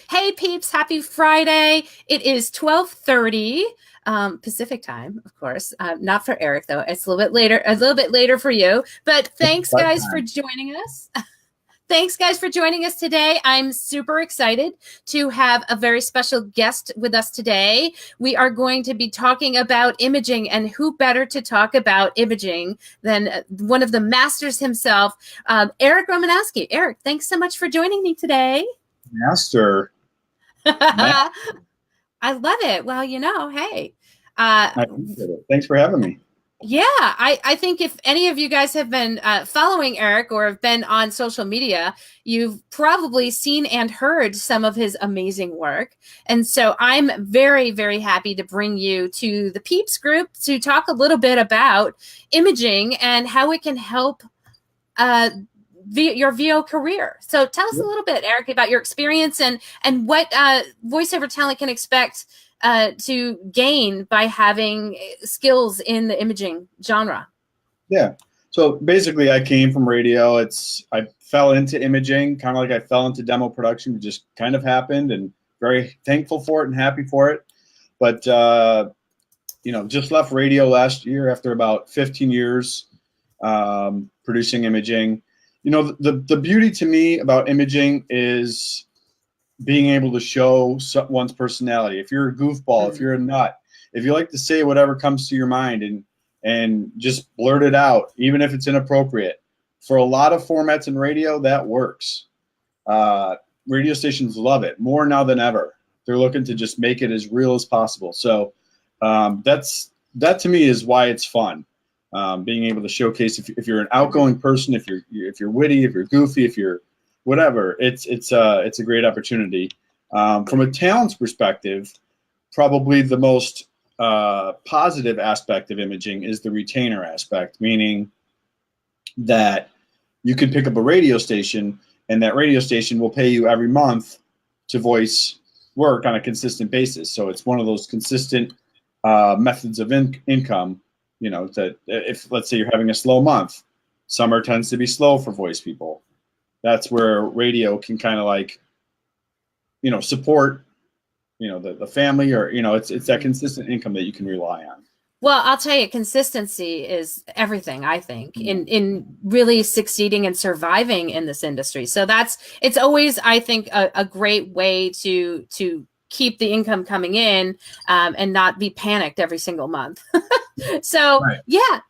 Hey peeps, happy Friday. It is 12:30 Pacific time, of course. Not for Eric though. It's a little bit later for you. But thanks Part guys for time. joining us. Thanks guys for joining us today. I'm super excited to have a very special guest with us today. We are going to be talking about imaging, and who better to talk about imaging than one of the masters himself, Eric Romanowski. Eric, thanks so much for joining me today. Master. Master. I love it. Well, hey, uh, I appreciate it. Thanks for having me. yeah, I think if any of you guys have been following Eric or have been on social media, you've probably seen and heard some of his amazing work. And so I'm very, very happy to bring you to the Peeps group to talk a little bit about imaging and how it can help uh, your VO career. So tell us a little bit, Eric, about your experience and what voiceover talent can expect to gain by having skills in the imaging genre. Yeah. So basically, I came from radio. I fell into imaging, kind of like I fell into demo production. It just kind of happened, and very thankful for it and happy for it. But just left radio last year after about 15 years producing imaging. The beauty to me about imaging is being able to show one's personality. If you're a goofball, if you're a nut, if you like to say whatever comes to your mind and just blurt it out, even if it's inappropriate. For a lot of formats in radio, that works. Radio stations love it more now than ever. They're looking to just make it as real as possible. So that to me is why it's fun. Being able to showcase if you're an outgoing person, if you're witty, if you're goofy, if you're whatever, it's a great opportunity. From a talent's perspective, probably the most positive aspect of imaging is the retainer aspect, meaning that you can pick up a radio station and that radio station will pay you every month to voice work on a consistent basis. So it's one of those consistent methods of income. That if, let's say, you're having a slow month, summer tends to be slow for voice people. That's where radio can kind of like, support, the family, or, it's that consistent income that you can rely on. Well, I'll tell you, consistency is everything, I think, in really succeeding and surviving in this industry. So it's always, I think, a great way to keep the income coming in and not be panicked every single month. So, Right. yeah.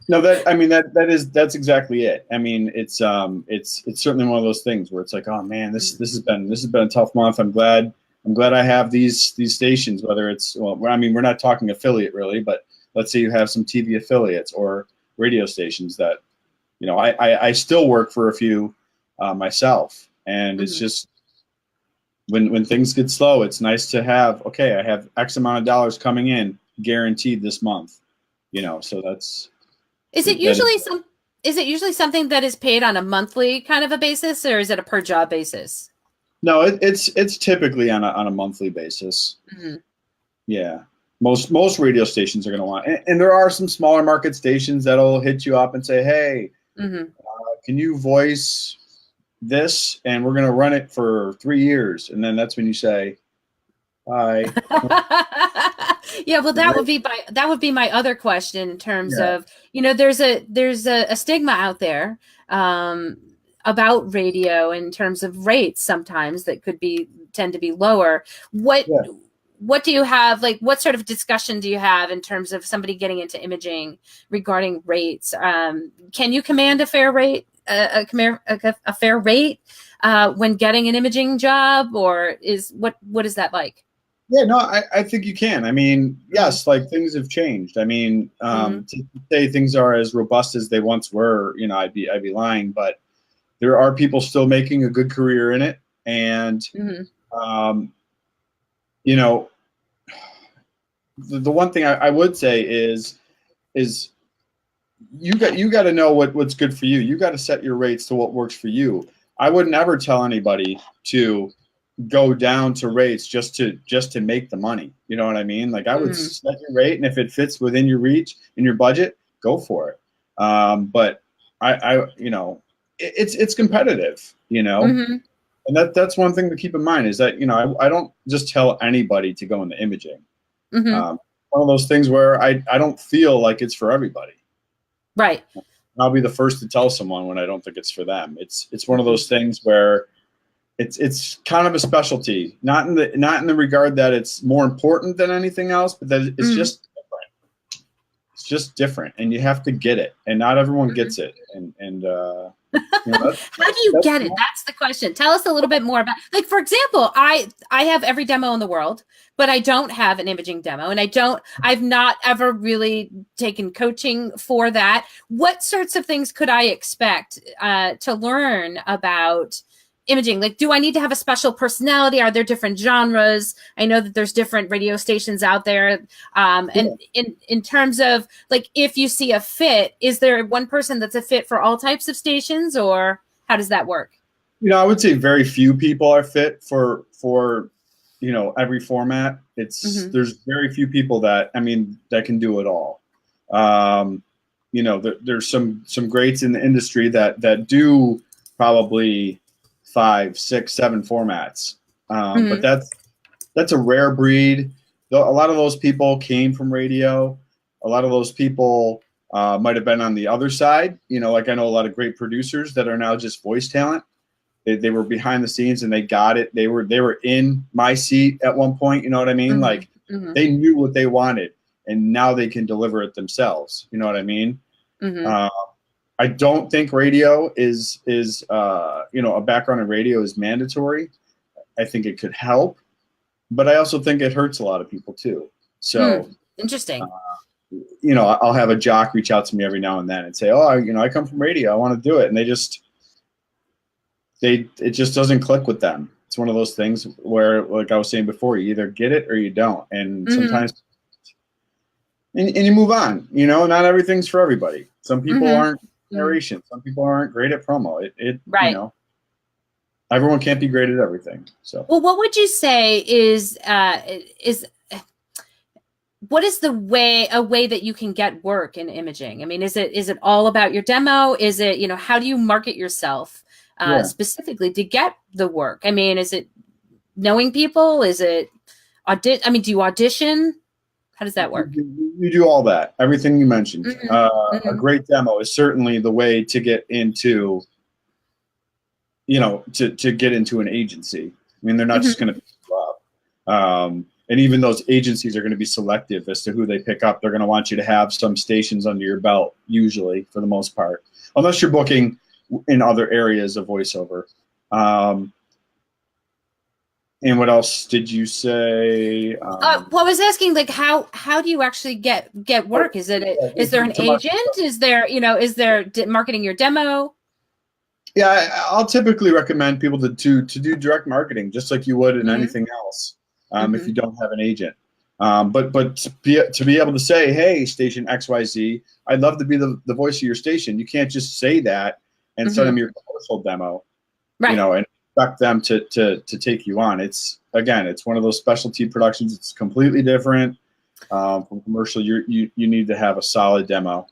No, that's exactly it. I mean, it's certainly one of those things where it's like, oh man, this has been a tough month. I'm glad I have these stations, whether it's, well, I mean, we're not talking affiliate really, but let's say you have some TV affiliates or radio stations that, I still work for a few myself, and it's just when things get slow, it's nice to have, okay, I have X amount of dollars coming in guaranteed this month, so that's. Is it usually something that is paid on a monthly kind of a basis, or is it a per job basis? No, it's typically on a monthly basis. Yeah, most radio stations are going to want, and there are some smaller market stations that'll hit you up and say, hey, can you voice this, and we're going to run it for 3 years, and then that's when you say, hi. Yeah, well, that would be my other question in terms of, there's a stigma out there about radio in terms of rates sometimes that tend to be lower. What do you have, like, what sort of discussion do you have in terms of somebody getting into imaging regarding rates? Can you command a fair rate, a fair rate when getting an imaging job, or what is that like? Yeah, no, I think you can. I mean, yes, like things have changed. I mean, to say things are as robust as they once were, I'd be lying. But there are people still making a good career in it, and the one thing I would say is you got to know what's good for you. You got to set your rates to what works for you. I would never tell anybody to go down to rates just to make the money. You know what I mean? Like, I would set your rate, and if it fits within your reach and your budget, go for it. But I it's competitive, And that's one thing to keep in mind is that, you know, I don't just tell anybody to go into imaging. Mm-hmm. One of those things where I don't feel like it's for everybody. Right. I'll be the first to tell someone when I don't think it's for them. It's one of those things where it's kind of a specialty, not in the regard that it's more important than anything else, but that it's just different. It's just different, and you have to get it, and not everyone gets it. And you know, how do you get it? That's the question. Tell us a little bit more about, like, for example, I have every demo in the world, but I don't have an imaging demo, and I've not ever really taken coaching for that. What sorts of things could I expect to learn about imaging? Like, do I need to have a special personality? Are there different genres? I know that there's different radio stations out there. And in terms of, like, if you see a fit, is there one person that's a fit for all types of stations, or how does that work? You know, I would say very few people are fit for you know, every format. It's there's very few people that, I mean, that can do it all. You know, there's some greats in the industry that do probably 5, 6, 7 formats. But that's a rare breed. A lot of those people came from radio. A lot of those people might have been on the other side. You know, like I know a lot of great producers that are now just voice talent. They were behind the scenes and they got it. They were in my seat at one point. You know what I mean? Like they knew what they wanted, and now they can deliver it themselves. You know what I mean? I don't think radio is you know, a background in radio is mandatory. I think it could help, but I also think it hurts a lot of people too. So interesting. You know, I'll have a jock reach out to me every now and then and say, "Oh, you know, I come from radio. I want to do it," and it just doesn't click with them. It's one of those things where, like I was saying before, you either get it or you don't, and sometimes, and you move on. You know, not everything's for everybody. Some people aren't narration. Some people aren't great at promo. Right. You know, everyone can't be great at everything. So, well, what would you say is what is a way that you can get work in imaging? I mean, is it all about your demo? Is it, you know, how do you market yourself specifically to get the work? I mean, is it knowing people? Is it I mean, do you audition? How does that work? You do all that, everything you mentioned. A great demo is certainly the way to get into, you know, to get into an agency. I mean, they're not just going to pick you up. And even those agencies are going to be selective as to who they pick up. They're going to want you to have some stations under your belt, usually, for the most part, unless you're booking in other areas of voiceover. And what else did you say? Well, I was asking, like, how do you actually get work? Is there an agent? Is there, you know, marketing your demo? Yeah, I'll typically recommend people to do direct marketing, just like you would in anything else, if you don't have an agent. But to be able to say, hey, station XYZ, I'd love to be the voice of your station. You can't just say that and send them your commercial demo, you know, and expect them to take you on. It's one of those specialty productions. It's completely different from commercial. You need to have a solid demo.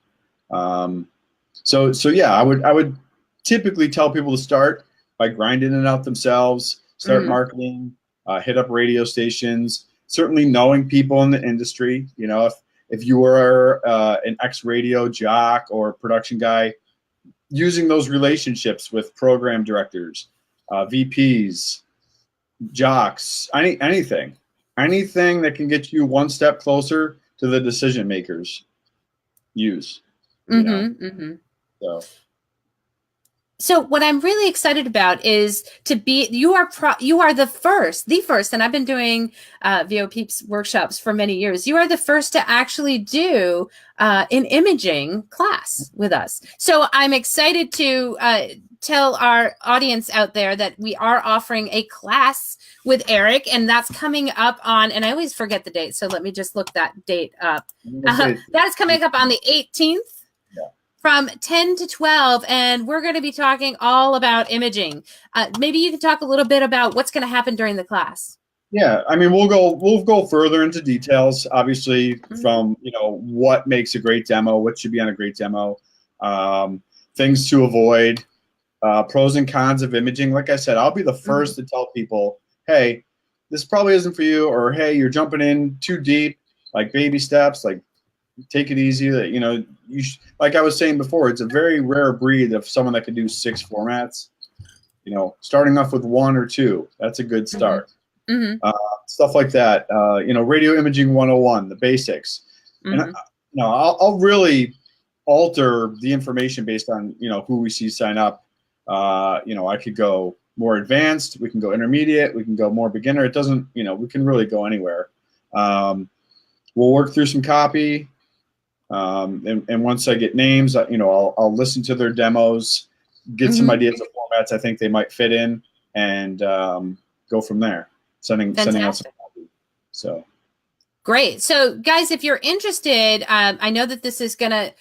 So yeah, I would typically tell people to start by grinding it out themselves, start marketing, hit up radio stations, certainly knowing people in the industry. You know, if you are an ex-radio jock or production guy, using those relationships with program directors, VPs, jocks, anything that can get you one step closer to the decision makers, use. You know? So what I'm really excited about is you are the first, and I've been doing VO Peeps workshops for many years. You are the first to actually do an imaging class with us. So I'm excited to tell our audience out there that we are offering a class with Eric, and that's coming up on, and I always forget the date, so let me just look that date up. That's coming up on the 18th. From 10 to 12, and we're going to be talking all about imaging. Maybe you can talk a little bit about what's going to happen during the class. Yeah, I mean, we'll go further into details, obviously, from, you know, what makes a great demo, what should be on a great demo, things to avoid, pros and cons of imaging. Like I said, I'll be the first to tell people, hey, this probably isn't for you, or hey, you're jumping in too deep, like baby steps, like take it easy. That, you know, like I was saying before, it's a very rare breed of someone that can do 6 formats. You know, starting off with 1 or 2, that's a good start. Stuff like that. You know, radio imaging 101, the basics. And you know, I'll really alter the information based on, you know, who we see sign up. You know, I could go more advanced, we can go intermediate, we can go more beginner. It doesn't, you know, we can really go anywhere. We'll work through some copy. And once I get names, you know, I'll listen to their demos, get some ideas of formats I think they might fit in, and go from there. Sending out some copy. So. Great. So guys, if you're interested, I know that this is gonna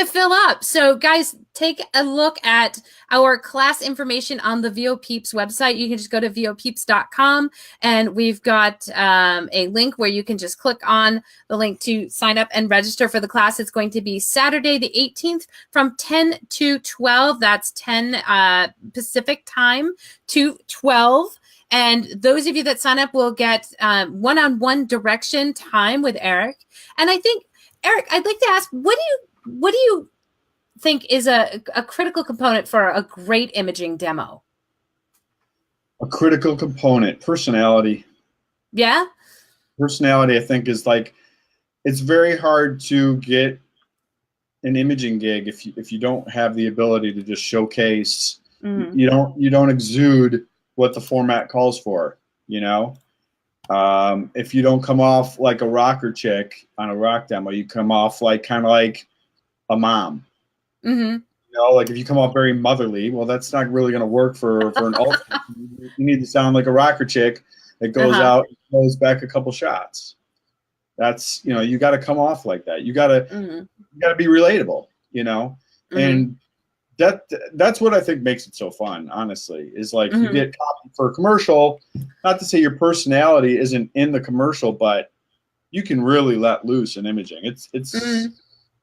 fill up. So guys, take a look at our class information on the VO Peeps website. You can just go to vopeeps.com, and we've got a link where you can just click on the link to sign up and register for the class. It's going to be Saturday the 18th from 10 to 12. That's 10 Pacific time to 12. And those of you that sign up will get one-on-one direction time with Eric. And I think, Eric, I'd like to ask, what do you think is a critical component for a great imaging demo? A critical component, personality. Yeah? Personality, I think, is like, it's very hard to get an imaging gig if you don't have the ability to just showcase. You don't exude what the format calls for, you know. If you don't come off like a rocker chick on a rock demo, you come off like kind of like a mom. You know, like if you come off very motherly, well, that's not really going to work for an alt. You need to sound like a rocker chick that goes out and throws back a couple shots. That's, you know, you got to come off like that. You got to be relatable, you know, and that's what I think makes it so fun, honestly, is like you get copy for a commercial. Not to say your personality isn't in the commercial, but you can really let loose in imaging. It's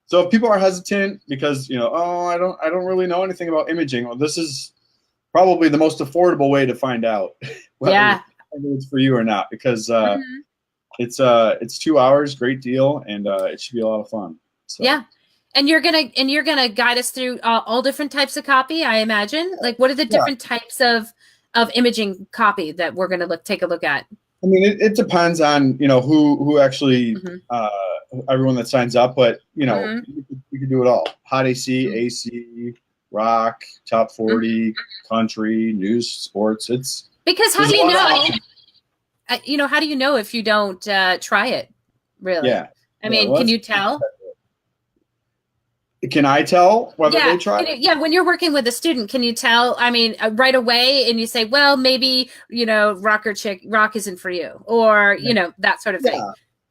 so if people are hesitant because, you know, oh, I don't really know anything about imaging, well, this is probably the most affordable way to find out whether it's for you or not, because it's 2 hours, great deal, and it should be a lot of fun. So. Yeah. And you're gonna guide us through all different types of copy, I imagine. Like, what are the different types of imaging copy that we're gonna take a look at? I mean, it depends on, you know, who actually everyone that signs up, but you know, you can do it all: hot AC, AC, rock, top 40, country, news, sports. It's because how do you know? You know, how do you know if you don't try it? Really? Yeah. I mean, can you tell? Can I tell whether they try? When you're working with a student, can you tell? I mean, right away, and you say, well, maybe, you know, rock isn't for you, or, you know, that sort of thing.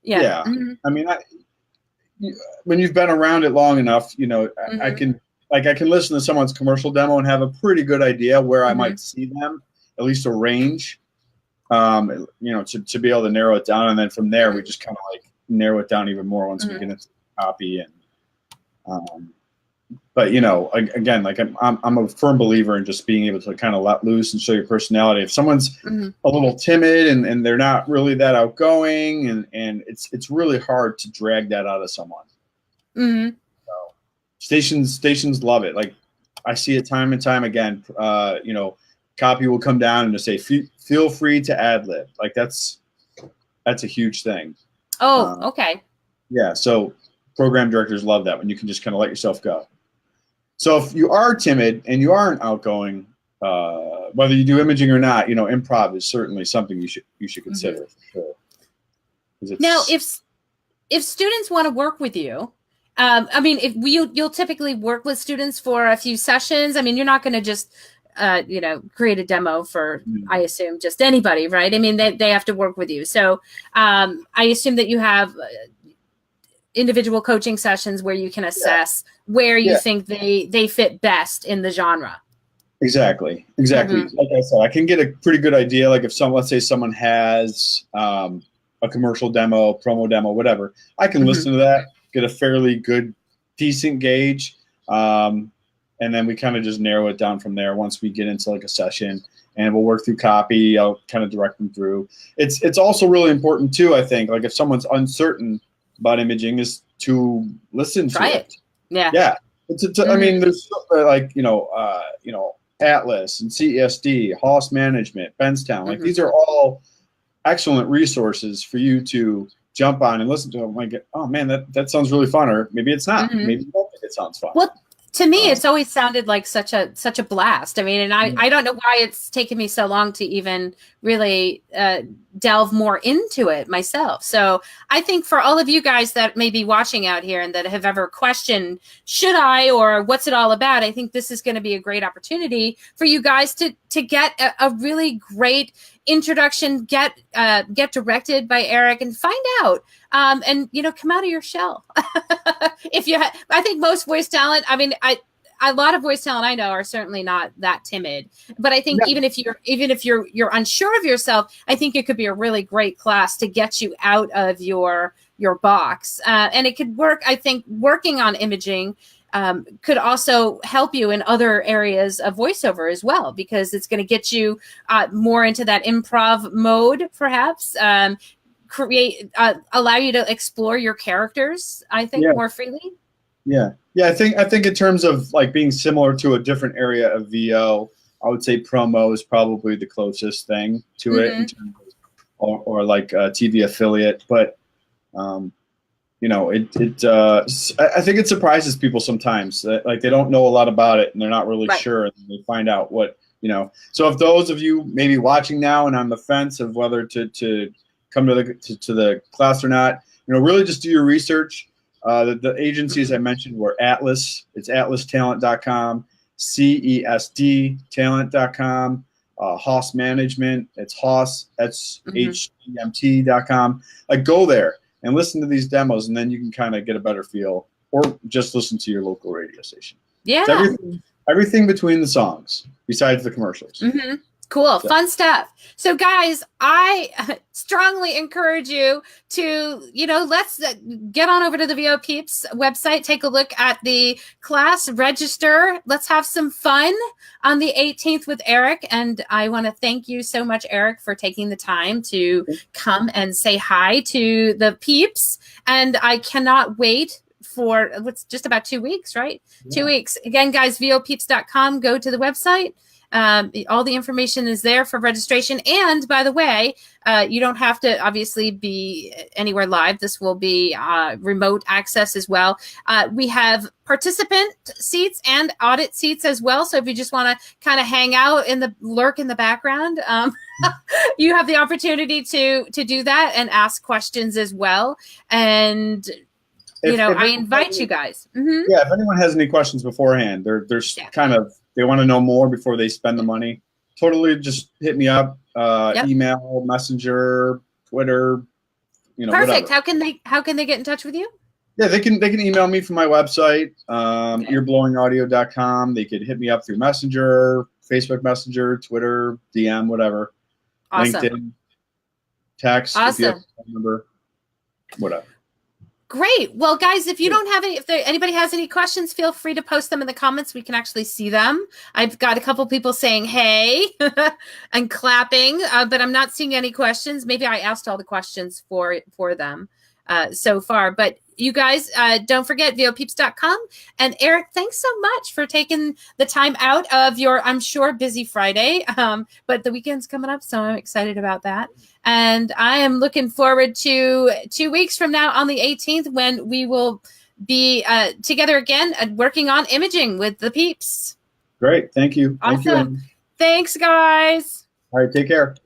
Yeah. I mean, when you've been around it long enough, you know, I can listen to someone's commercial demo and have a pretty good idea where I might see them, at least a range, you know, to be able to narrow it down. And then from there, we just kind of like narrow it down even more once we get into the copy. And but you know, again, like I'm a firm believer in just being able to kind of let loose and show your personality. If someone's a little timid and they're not really that outgoing, and it's really hard to drag that out of someone. So stations love it. Like I see it time and time again. You know, copy will come down and just say, feel free to ad lib. Like that's a huge thing. Oh, okay. Yeah. So program directors love that when you can just kind of let yourself go. So if you are timid and you aren't outgoing, whether you do imaging or not, you know, improv is certainly something you should consider for sure. Now, if students want to work with you, I mean, if you'll typically work with students for a few sessions. I mean, you're not going to just you know, create a demo for, I assume, just anybody, right? I mean, they have to work with you. So I assume that you have individual coaching sessions where you can assess where you think they fit best in the genre. Exactly. Like I said, I can get a pretty good idea. Like if let's say someone has a commercial demo, promo demo, whatever, I can listen to that, get a fairly good, decent gauge. And and then we kind of just narrow it down from there once we get into like a session, and we'll work through copy. I'll kind of direct them through. It's also really important too, I think, like if someone's uncertain about imaging, is to listen to it. Yeah. Yeah. I mean, there's like, Atlas and CESD, Hoss Management, Benstown. Like these are all excellent resources for you to jump on and listen to them. Like, oh man, that sounds really fun, or maybe it's not. Maybe you don't think it sounds fun. Well, to me, it's always sounded like such a blast. I mean, and I don't know why it's taken me so long to even really delve more into it myself. So I think for all of you guys that may be watching out here and that have ever questioned, should I, or what's it all about? I think this is going to be a great opportunity for you guys to get a really great introduction, get directed by Eric, and find out, and come out of your shell. If you, I think most voice talent, I mean, a lot of voice talent I know are certainly not that timid, but I think even if you're unsure of yourself, I think it could be a really great class to get you out of your box, and it could work. I think working on imaging could also help you in other areas of voiceover as well, because it's going to get you more into that improv mode, perhaps. Allow you to explore your characters, I think, more freely. Yeah. I think in terms of like being similar to a different area of VO, I would say promo is probably the closest thing to it, in terms of, or like a TV affiliate. But I think it surprises people sometimes that like they don't know a lot about it and they're not really sure, and they find out what. So if those of you maybe watching now and on the fence of whether to come to the class or not, really just do your research. The agencies I mentioned were Atlas. It's atlastalent.com, CESD talent.com, Hoss Management. It's Hoss, HEMT.com. Like, go there and listen to these demos, and then you can kind of get a better feel, or just listen to your local radio station. Yeah. It's everything between the songs, besides the commercials. Cool. Fun stuff. So guys, I strongly encourage you to, let's get on over to the VO Peeps website, take a look at the class, register. Let's have some fun on the 18th with Eric. And I want to thank you so much, Eric, for taking the time to come and say hi to the Peeps. And I cannot wait for what's just about 2 weeks, right? 2 weeks. Again, guys, vopeeps.com, go to the website. All the information is there for registration. And by the way, you don't have to obviously be anywhere live. This will be remote access as well. We have participant seats and audit seats as well. So if you just want to kind of hang out lurk in the background, you have the opportunity to do that and ask questions as well. And I invite you guys. Yeah, if anyone has any questions beforehand, there's kind of, they want to know more before they spend the money, totally just hit me up, email, messenger, Twitter, Perfect. whatever. How can they get in touch with you? Yeah, they can email me from my website, earblowingaudio.com. They could hit me up through Messenger, Facebook Messenger, Twitter, DM, whatever. Awesome. LinkedIn, text, if you have a phone number, whatever. Great. Well, guys, if you don't have if anybody has any questions, feel free to post them in the comments. We can actually see them. I've got a couple people saying, hey, and clapping, but I'm not seeing any questions. Maybe I asked all the questions for them so far. But you guys, don't forget vopeeps.com. And Eric, thanks so much for taking the time out of your, I'm sure, busy Friday. But the weekend's coming up, so I'm excited about that. And I am looking forward to 2 weeks from now on the 18th, when we will be together again and working on imaging with the Peeps. Great. Thank you. Awesome. Thanks, guys. All right. Take care.